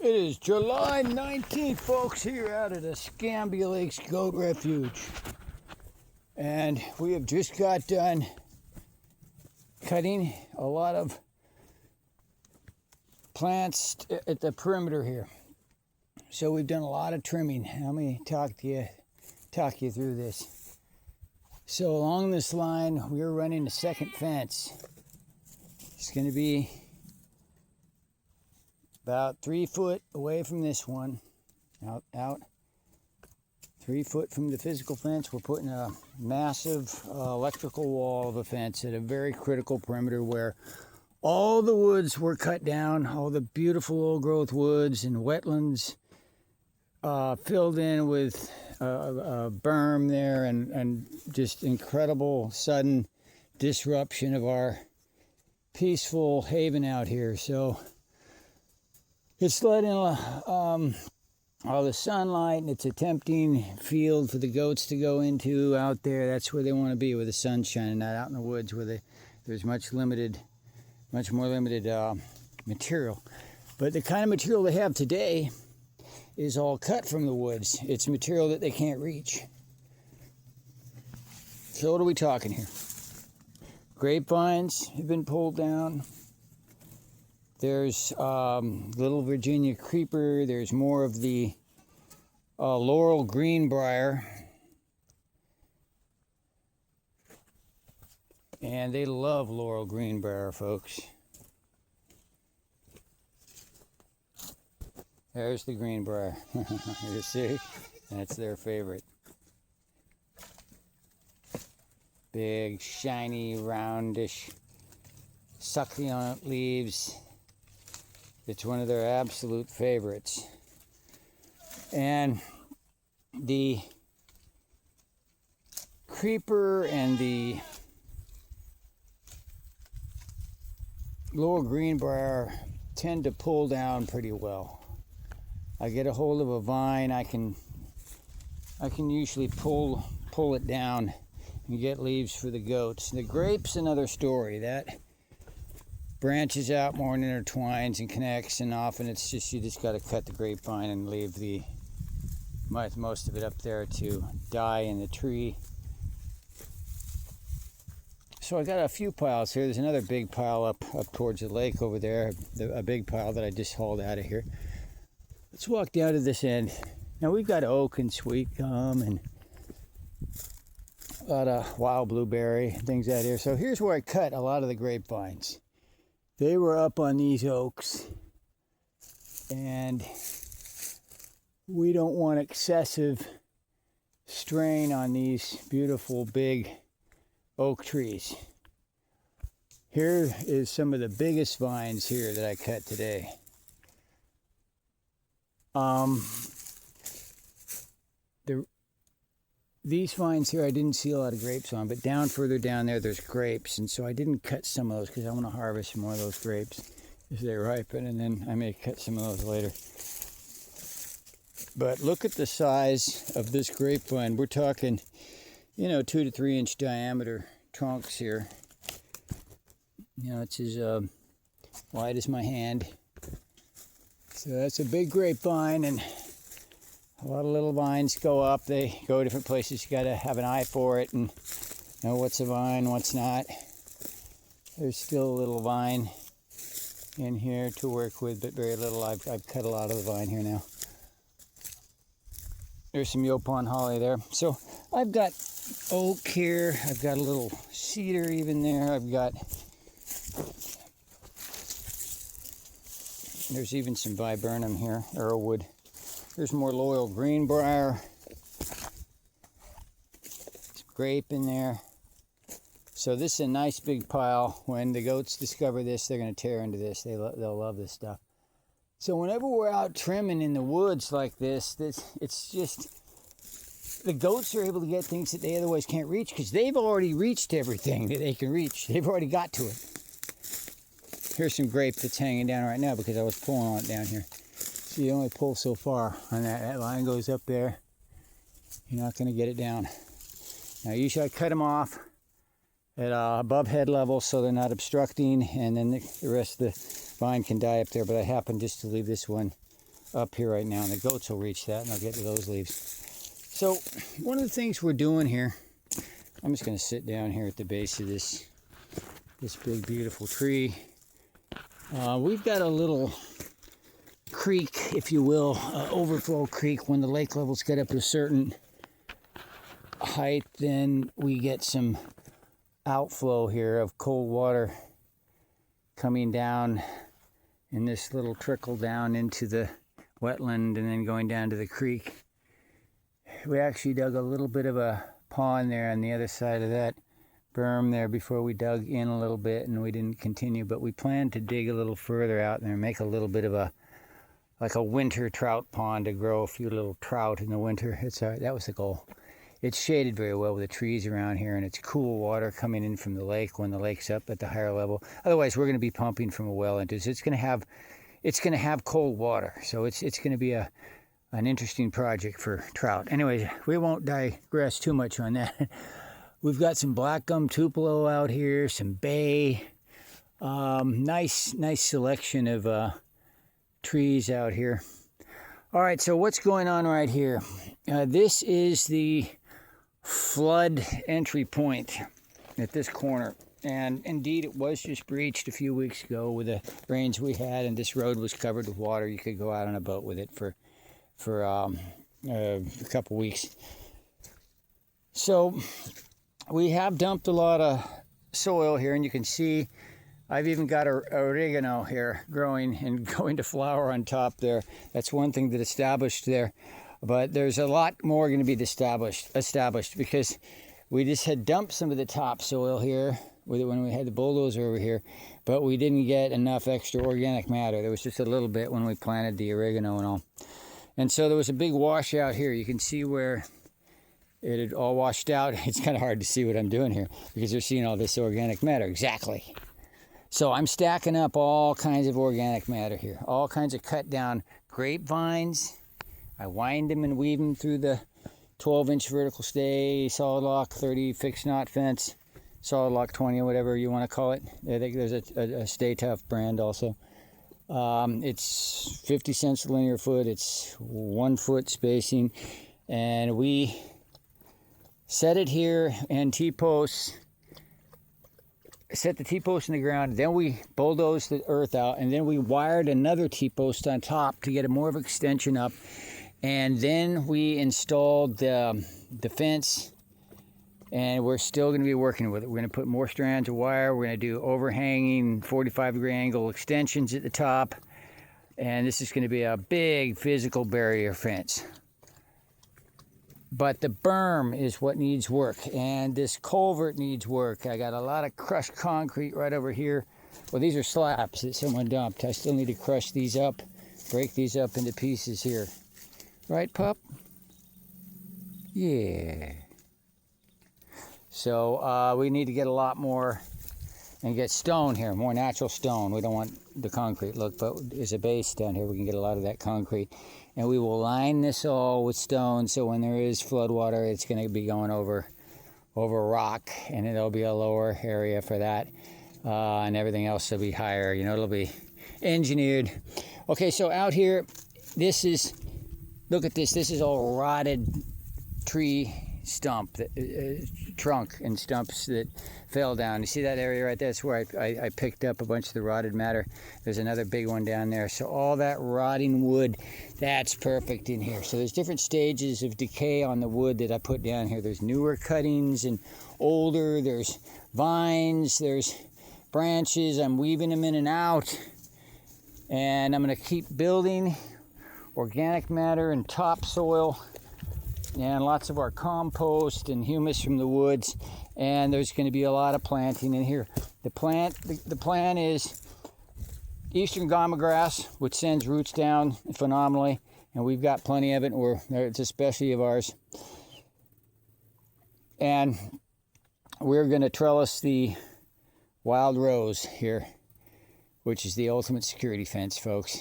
It is July 19th, folks, here out at Escambia Lakes Goat Refuge. And we have just got done cutting a lot of plants at the perimeter here. So we've done a lot of trimming. Let me talk you through this. So along this line, we're running a second fence. It's going to be about 3 foot away from this one, out 3 foot from the physical fence. We're putting a massive electrical wall of a fence at a very critical perimeter where all the woods were cut down, all the beautiful old growth woods and wetlands filled in with a berm there, and just incredible sudden disruption of our peaceful haven out here. So it's letting all the sunlight, and it's a tempting field for the goats to go into out there. That's where they want to be, where the sun's shining, not out in the woods where there's much more limited material. But the kind of material they have today is all cut from the woods. It's material that they can't reach. So what are we talking here? Grapevines have been pulled down. There's little Virginia creeper. There's more of the laurel greenbrier. And they love laurel greenbrier, folks. There's the greenbrier. You see? That's their favorite. Big, shiny, roundish, succulent leaves. It's one of their absolute favorites. And the creeper and the lower greenbrier tend to pull down pretty well. I get a hold of a vine, I can usually pull it down and get leaves for the goats. The grape's another story. That branches out more and intertwines and connects, and often it's just, you just got to cut the grapevine and leave the most of it up there to die in the tree. So I got a few piles here. There's another big pile up towards the lake over there, a big pile that I just hauled out of here. Let's walk down to this end. Now we've got oak and sweet gum and a lot of wild blueberry and things out here. So here's where I cut a lot of the grapevines. They were up on these oaks, and we don't want excessive strain on these beautiful big oak trees. Here is some of the biggest vines here that I cut today. These vines here I didn't see a lot of grapes on, but further down there's grapes, and so I didn't cut some of those because I want to harvest more of those grapes as they ripen, and then I may cut some of those later. But look at the size of this grapevine. We're talking, 2 to 3 inch diameter trunks here. It's as wide as my hand. So that's a big grapevine, and a lot of little vines go up. They go different places. You got to have an eye for it and know what's a vine, what's not. There's still a little vine in here to work with, but very little. I've cut a lot of the vine here now. There's some Yopon holly there. So I've got oak here. I've got a little cedar even there. There's even some viburnum here, arrowwood. There's more laurel greenbrier. Some grape in there. So this is a nice big pile. When the goats discover this, they're going to tear into this. They'll love this stuff. So whenever we're out trimming in the woods like this, it's just, the goats are able to get things that they otherwise can't reach because they've already reached everything that they can reach. They've already got to it. Here's some grape that's hanging down right now because I was pulling on it down here. So you only pull so far on that. That line goes up there. You're not going to get it down. Now usually I cut them off at above head level so they're not obstructing, and then the rest of the vine can die up there, but I happen just to leave this one up here right now, and the goats will reach that, and I'll get to those leaves. So one of the things we're doing here, I'm just going to sit down here at the base of this big beautiful tree. We've got a little creek, if you will, overflow creek. When the lake levels get up to a certain height, then we get some outflow here of cold water coming down in this little trickle down into the wetland and then going down to the creek. We actually dug a little bit of a pond there on the other side of that berm there before we dug in a little bit, and we didn't continue, but we planned to dig a little further out there and make a little bit of a winter trout pond to grow a few little trout in the winter. That was the goal. It's shaded very well with the trees around here, and it's cool water coming in from the lake when the lake's up at the higher level. Otherwise, we're going to be pumping from a well into it. So it's going to have cold water. So it's going to be an interesting project for trout. Anyways, we won't digress too much on that. We've got some black gum tupelo out here, some bay. Nice selection of trees out here. All right, so what's going on right here? This is the flood entry point at this corner, and indeed it was just breached a few weeks ago with the rains we had, and this road was covered with water. You could go out on a boat with it for a couple weeks. So we have dumped a lot of soil here, and you can see I've even got oregano here growing and going to flower on top there. That's one thing that established there. But there's a lot more going to be established because we just had dumped some of the topsoil here when we had the bulldozer over here, but we didn't get enough extra organic matter. There was just a little bit when we planted the oregano and all. And so there was a big washout here. You can see where it had all washed out. It's kind of hard to see what I'm doing here because you're seeing all this organic matter. Exactly. So I'm stacking up all kinds of organic matter here, all kinds of cut down grapevines. I wind them and weave them through the 12-inch vertical stay, solid lock 30 fixed knot fence, solid lock 20 or whatever you want to call it. I think there's a Stay Tough brand also. It's 50 cents a linear foot. It's 1 foot spacing, and we set it here and T-posts. Set the T-post in the ground, then we bulldozed the earth out, and then we wired another T-post on top to get a more of an extension up, and then we installed the fence, and we're still going to be working with it. We're going to put more strands of wire. We're going to do overhanging 45-degree angle extensions at the top, and this is going to be a big physical barrier fence. But the berm is what needs work, and this culvert needs work. I got a lot of crushed concrete right over here. Well, these are slabs that someone dumped. I still need to crush these up, break these up into pieces here. Right, pup? Yeah. So we need to get a lot more and get stone here, more natural stone. We don't want the concrete look, but there's a base down here. We can get a lot of that concrete. And we will line this all with stone, so when there is flood water, it's going to be going over rock, and it'll be a lower area for that, and everything else will be higher. You know, it'll be engineered. Okay, so out here, look at this. This is all rotted tree stump, trunk and stumps that fell down. You see that area right there? That's where I picked up a bunch of the rotted matter. There's another big one down there. So all that rotting wood, that's perfect in here. So there's different stages of decay on the wood that I put down here. There's newer cuttings and older. There's vines. There's branches. I'm weaving them in and out. And I'm going to keep building organic matter and topsoil, and lots of our compost and humus from the woods, and there's going to be a lot of planting in here. The plan is eastern gama grass, which sends roots down phenomenally, and we've got plenty of it. It's a specialty of ours, and we're going to trellis the wild rose here, which is the ultimate security fence, folks.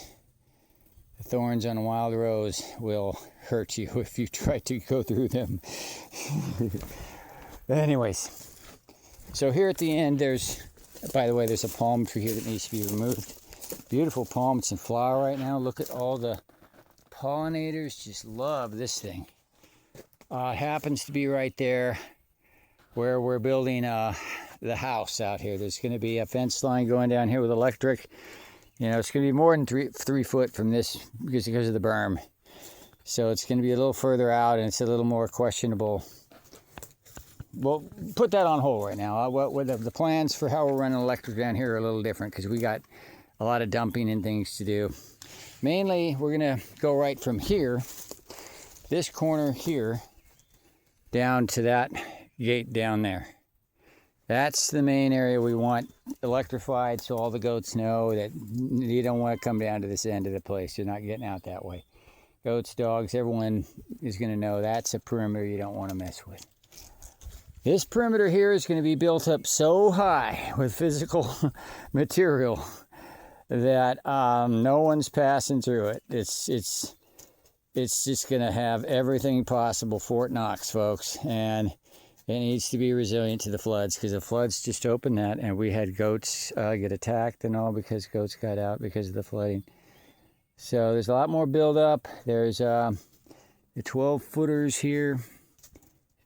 The thorns on a wild rose will hurt you if you try to go through them. Anyways, so here at the end, by the way, there's a palm tree here that needs to be removed. Beautiful palm. It's in flower right now. Look at all the pollinators just love this thing. It happens to be right there where we're building the house out here. There's going to be a fence line going down here with electric. You know, it's going to be more than three foot from this because of the berm. So it's going to be a little further out, and it's a little more questionable. Well, put that on hold right now. The plans for how we're running electric down here are a little different because we got a lot of dumping and things to do. Mainly, we're going to go right from here, this corner here, down to that gate down there. That's the main area we want electrified, so all the goats know that you don't want to come down to this end of the place. You're not getting out that way. Goats, dogs, everyone is going to know that's a perimeter you don't want to mess with. This perimeter here is going to be built up so high with physical material that no one's passing through it. It's just going to have everything possible Fort Knox, folks, and it needs to be resilient to the floods because the floods just opened that, and we had goats get attacked and all because goats got out because of the flooding. So there's a lot more buildup. There's the 12-footers here.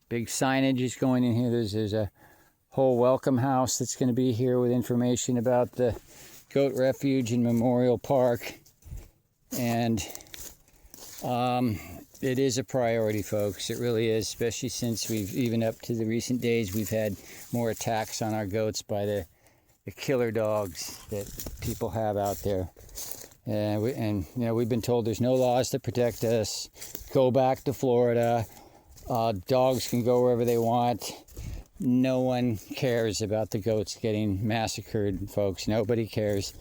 Big signage is going in here. There's a whole welcome house that's going to be here with information about the Goat Refuge and Memorial Park. And it is a priority, folks. It really is, especially since even up to the recent days, we've had more attacks on our goats by the killer dogs that people have out there. And you know, we've been told there's no laws to protect us. Go back to Florida. Dogs can go wherever they want. No one cares about the goats getting massacred, folks. Nobody cares.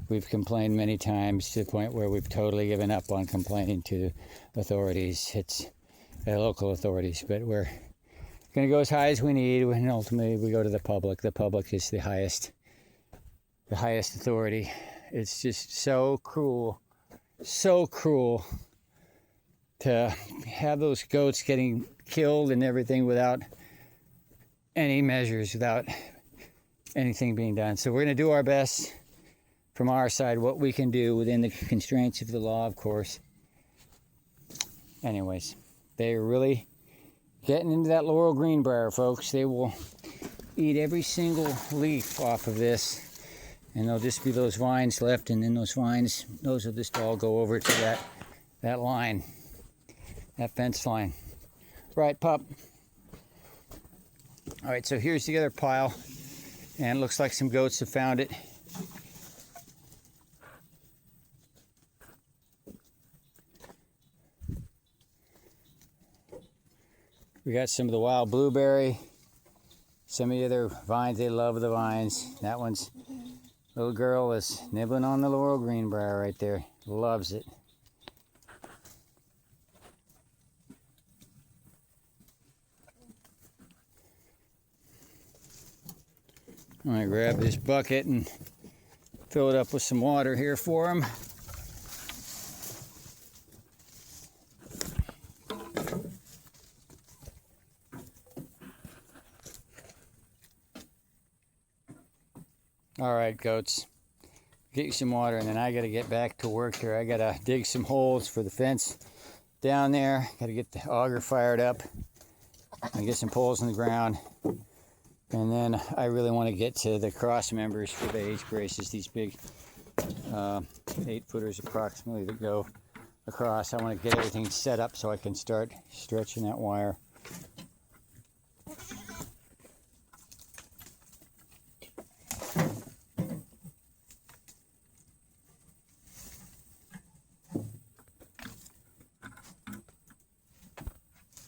We've complained many times to the point where we've totally given up on complaining to authorities. It's local authorities, but we're going to go as high as we need, and ultimately we go to the public. The public is the highest authority. It's just so cruel to have those goats getting killed and everything without any measures, without anything being done. So we're going to do our best from our side, what we can do within the constraints of the law, of course. Anyways, they're really getting into that laurel greenbrier, folks. They will eat every single leaf off of this, and there'll just be those vines left, and then those vines, those will just all go over to that line, that fence line. Right, pup? All right, so here's the other pile, and it looks like some goats have found it. We got some of the wild blueberry, some of the other vines. They love the vines. That one's, little girl is nibbling on the laurel greenbrier right there. Loves it. I'm gonna grab this bucket and fill it up with some water here for him. All right, goats, get you some water, and then I gotta get back to work here. I gotta dig some holes for the fence down there. Gotta get the auger fired up and get some poles in the ground. And then I really want to get to the cross members for the H braces, these big 8-footers approximately that go across. I want to get everything set up so I can start stretching that wire.